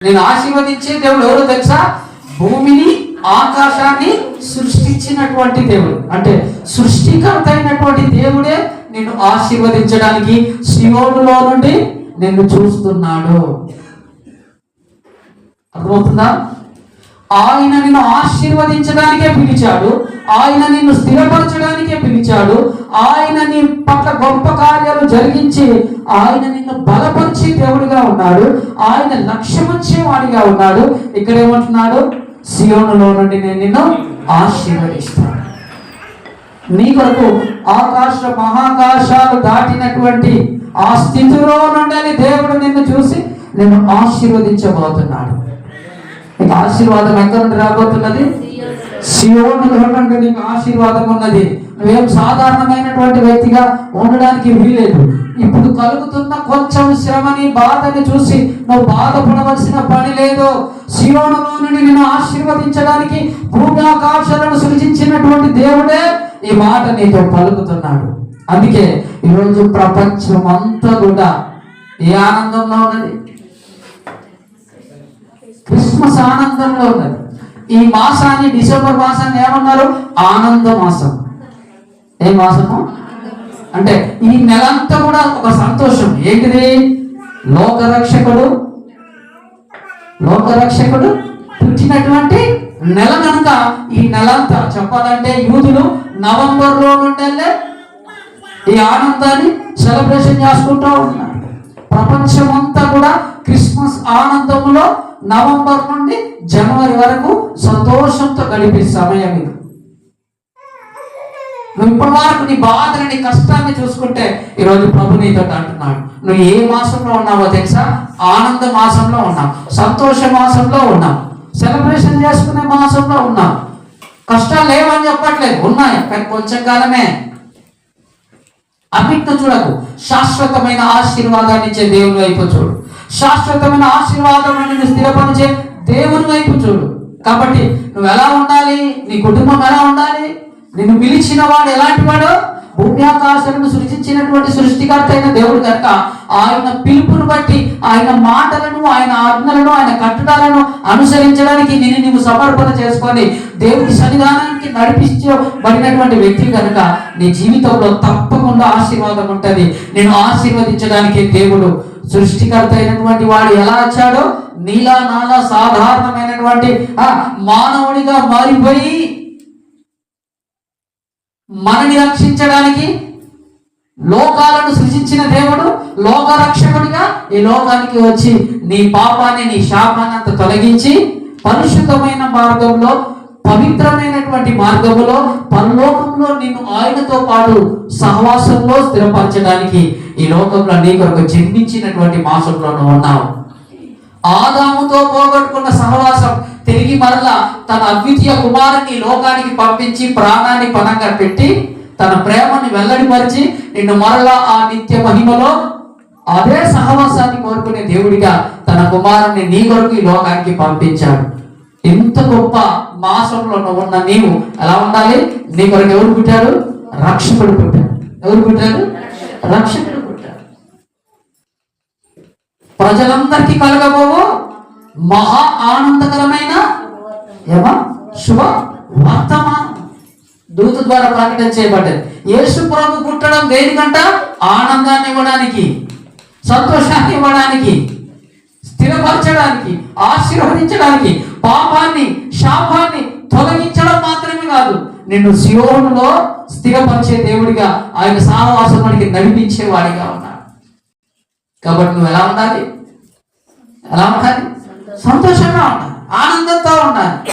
నేను ఆశీర్వదించే దేవుడు ఎవరో తెలుసా? భూమిని ఆకాశాన్ని సృష్టించినటువంటి దేవుడు. అంటే సృష్టికర్త అయినటువంటి దేవుడే నిన్ను ఆశీర్వదించడానికి సియోనులో నుండి నిన్ను చూస్తున్నాడు. అర్థమవుతుందా? ఆయన నిన్ను ఆశీర్వదించడానికే పిలిచాడు, ఆయన నిన్ను స్థిరపరచడానికే పిలిచాడు, ఆయన నీ పట్ల గొప్ప కార్యాలు జరిగించి ఆయన నిన్ను బలపరిచే దేవుడిగా ఉన్నాడు, ఆయన లక్ష్యమిచ్చేవాడిగా ఉన్నాడు. ఇక్కడ ఏమంటున్నాడు? సియోనులో నుండి నేను నిన్ను ఆశీర్వదిస్తాను. నీ కొరకు ఆకాశ మహాకాశాలు దాటినటువంటి ఆ స్థితిలో నుండి దేవుడు నిన్ను చూసి నిన్ను ఆశీర్వదించబోతున్నాడు. నీకు ఆశీర్వాదం ఎక్కడి నుండి రాబోతున్నది? సియోనులో నుండి నీకు ఆశీర్వాదం ఉన్నది. నువ్వేం సాధారణమైనటువంటి వ్యక్తిగా ఉండడానికి వీలేదు. ఇప్పుడు కలుగుతున్న కొంచెం శ్రమని బాధని చూసి నువ్వు బాధపడవలసిన పని లేదు. సియోనులో నుండి నిన్ను ఆశీర్వదించడానికి భూమి ఆకాశాలను సృజించినటువంటి దేవుడే ఈ మాట నీతో పలుకుతున్నాడు. అందుకే ఈరోజు ప్రపంచం అంతా కూడా ఏ ఆనందంలో ఉన్నది? క్రిస్మస్ ఆనందంలో ఉన్నది. ఈ మాసాన్ని, డిసెంబర్ మాసాన్ని ఏమన్నారు? ఆనంద మాసం. ఏ మాసము అంటే ఈ నెలంతా కూడా ఒక సంతోషం. ఏంటిది? లోకరక్షకుడు పుట్టినటువంటి నెల కనుక ఈ నెలంతా చెప్పాలంటే యూదులు నవంబర్లో నుండి ఈ ఆనందాన్ని సెలబ్రేషన్ చేసుకుంటూ ఉన్నారు. ప్రపంచమంతా కూడా క్రిస్మస్ ఆనందంలో నవంబర్ నుండి జనవరి వరకు సంతోషంతో గడిపే సమయం ఇది. నువ్వు ఇప్పటి వరకు నీ బాధని, నీ కష్టాన్ని చూసుకుంటే ఈరోజు ప్రభు నీతో అంటున్నాడు, నువ్వు ఏ మాసంలో ఉన్నావో తెలుసా? ఆనంద మాసంలో ఉన్నావు, సంతోష మాసంలో ఉన్నావు, సెలబ్రేషన్ చేసుకునే మాసంలో ఉన్నావు. కష్టాలు లేవని చెప్పట్లేదు, ఉన్నాయి, కానీ కొంచెం కాలమే. అన్నిటిని చూడకు, శాశ్వతమైన ఆశీర్వాదాన్ని ఇచ్చే దేవుని వైపు చూడు. శాశ్వతమైన ఆశీర్వాదం నిన్ను స్థిరపరిచే దేవుని వైపు చూడు. కాబట్టి నువ్వు ఎలా ఉండాలి? నీ కుటుంబం ఎలా ఉండాలి? నిన్ను పిలిచిన వాడు ఎలాంటి వాడు? భూమి ఆకాశాలను సృష్టించినటువంటి సృష్టికర్త అయిన దేవుడు కనుక ఆయన పిలుపును బట్టి, ఆయన మాటలను, ఆయన ఆజ్ఞలను, ఆయన కట్టడాలను అనుసరించడానికి నీవు సమర్పణ చేసుకొని దేవుడి సన్నిధానానికి నడిపించబడినటువంటి వ్యక్తి కనుక నీ జీవితంలో తప్పకుండా ఆశీర్వాదం ఉంటుంది. నేను ఆశీర్వదించడానికి దేవుడు సృష్టికర్త అయినటువంటి వాడు ఎలా వచ్చాడో నీలా నాలా సాధారణమైనటువంటి మానవుడిగా మారిపోయి మనని రక్షించడానికి లోకాలను సృజించిన దేవుడు లోకరక్షకుడిగా ఈ లోకానికి వచ్చి నీ పాపాన్ని, నీ శాపాన్ని అంత తొలగించి పరిశుద్ధమైన మార్గంలో, పవిత్రమైనటువంటి మార్గంలో, పరలోకంలో నిన్ను ఆయనతో పాటు సహవాసంలో స్థిరపరచడానికి ఈ లోకంలో నీ కొరకు జన్మించినటువంటి మాసంలో నువ్వు ఉన్నావు. ఆదాముతో పోగొట్టుకున్న సహవాసం తిరిగి మరలా తన అద్వితీయ కుమారుని లోకానికి పంపించి ప్రాణాన్ని పణంగా పెట్టి తన ప్రేమని వెల్లడిపరిచి నిన్ను మరలా ఆ నిత్య మహిమలో అదే సహవాసాన్ని కోరుకునే దేవుడిగా తన కుమారుని నీ కొరకు ఈ లోకానికి పంపించాడు. ఇంత గొప్ప మాసంలో నువ్వు ఉన్న నీవు ఎలా ఉండాలి? నీ కొరకు ఎవరు పుట్టాడు? రక్షకుడు పుట్టాడు. ఎవరు పుట్టాడు? రక్షకుడు పుట్టాడు. ప్రజలందరికీ కలగబోవు మహా ఆనందకరమైన శుభ వర్తమానం దూత ద్వారా ప్రకటన చేయబడ్డది. యేసు ప్రభు పుట్టడం దేనికంట? ఆనందాన్ని ఇవ్వడానికి, సంతోషాన్ని ఇవ్వడానికి, స్థిరపరచడానికి, ఆశీర్వదించడానికి, పాపాన్ని, శాపాన్ని తొలగించడం మాత్రమే కాదు, నిన్ను సియోనులో స్థిరపరిచే దేవుడిగా, ఆయన సహవాసానికి నడిపించేవాడిగా ఉన్నాడు. కాబట్టి నువ్వు ఎలా ఉండాలి? సంతోషంగా ఉండాలి, ఆనందంతో ఉండాలి.